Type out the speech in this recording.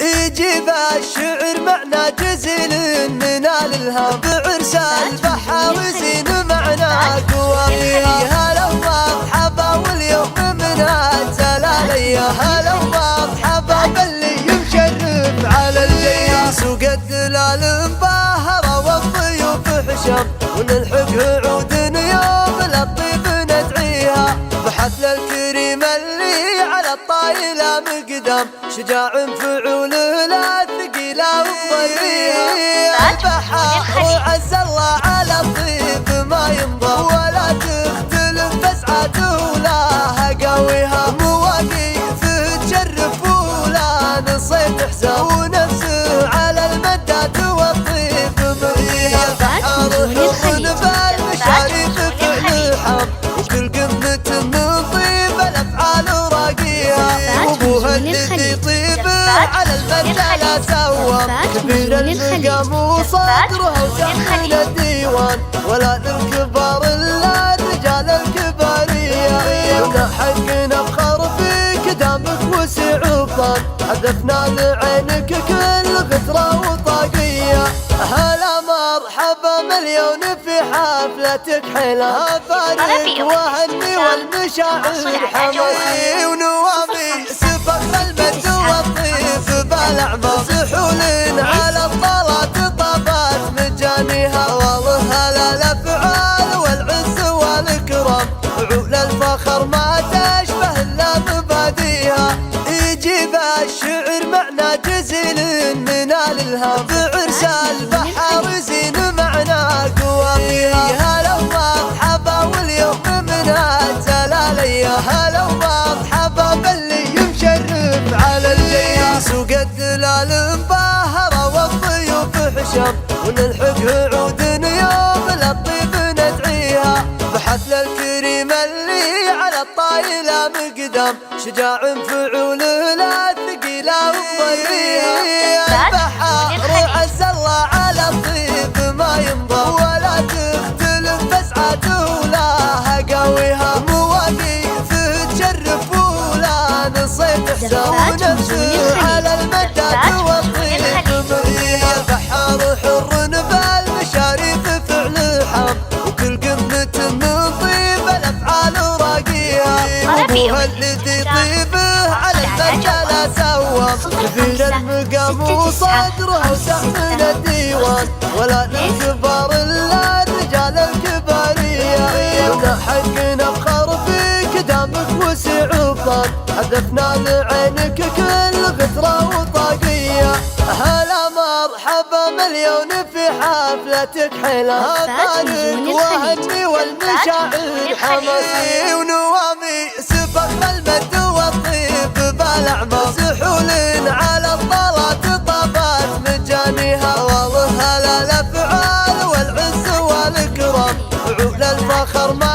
يجيب الشعر معنى جزيل ننال الهام بعرسان بحاوزين معنى قواميها. هلا ومرحبا واليوم من الزلالية، هلا ومرحبا باللي مشرف على الليل. سوق الدلال مباهرة والضيوف حشم، ونلحق عود يوم للطيب ندعيها. بحفل الكريم اللي على الطايلة مقدم، شجاع فعول لا ثقيلة وضيها. البحر عز الله على الطيب ما ينضم، ولا تختلف بسعته ولا قويها. مواقيف تشرف ولا نصيب حساب، ونفسه على المدات والطيب مريها. البحر حر بالمشاريف فعل حم، وكل قمة من طيب الأفعال راقيها. وابوها الذي طيبه على المرجع سوى، كبير المقام وصدرها وسحن الديوان. ولا للكبار الا رجال الكباريه، حقنا بخر فيك دامك وسع وطان. حذفنا لعينك كل غثره وطاقيه. هلا مرحبا مليون في حفلتك حلا، فارق وهني والمشاعر حماسي. ونوامي سبق المد والطيب بالاعمار، سحول على الطلات طابت مجانيها. والله هلا الافعال والعز والكرام، فعول الفخر ما تشبه الا مباديها. يجيب الشعر معنى جزيل ننال الهام بعرسان بحاوزين معنى قواميها. هلا ومرحبا واليوم من الزلالية، هلا ومرحبا باللي مشرف على الليل. سوق الدلال مباهرة والضيوف حشم، ونلحق عود يوم للطيب ندعيها. بحفل الكريم اللي على الطايلة مقدم، شجاع فعول لا ثقيلة وضيها. البحر عز الله على الطيب ما ينضم، ولا تختلف بسعته ولا قويها. مواقيف تشرف ولا نصيب حساب، ونفسه على المدات والطيب مريها. البحر حر بالمشاريف فعل حم، وكل قمة من طيب الأفعال راقيها. وابوها الذي طيبه على المرجع سوى، كبير المقام وصدره وسحن الديوان. ولا للكبار الا رجال الكباريه، حقنا بخر فيك دامك وسع وطان. حذفنا لعينك كل غثره وطاقيه. هلا مرحبا مليون في حفلتك حلا، فارق وهني والمشاعر حماسي. ونوامي سبق المد والطيب بالاعمار، سحول على الطلات طابت مجانيها. والله هلا الافعال والعز والكرام، فعول الفخر ما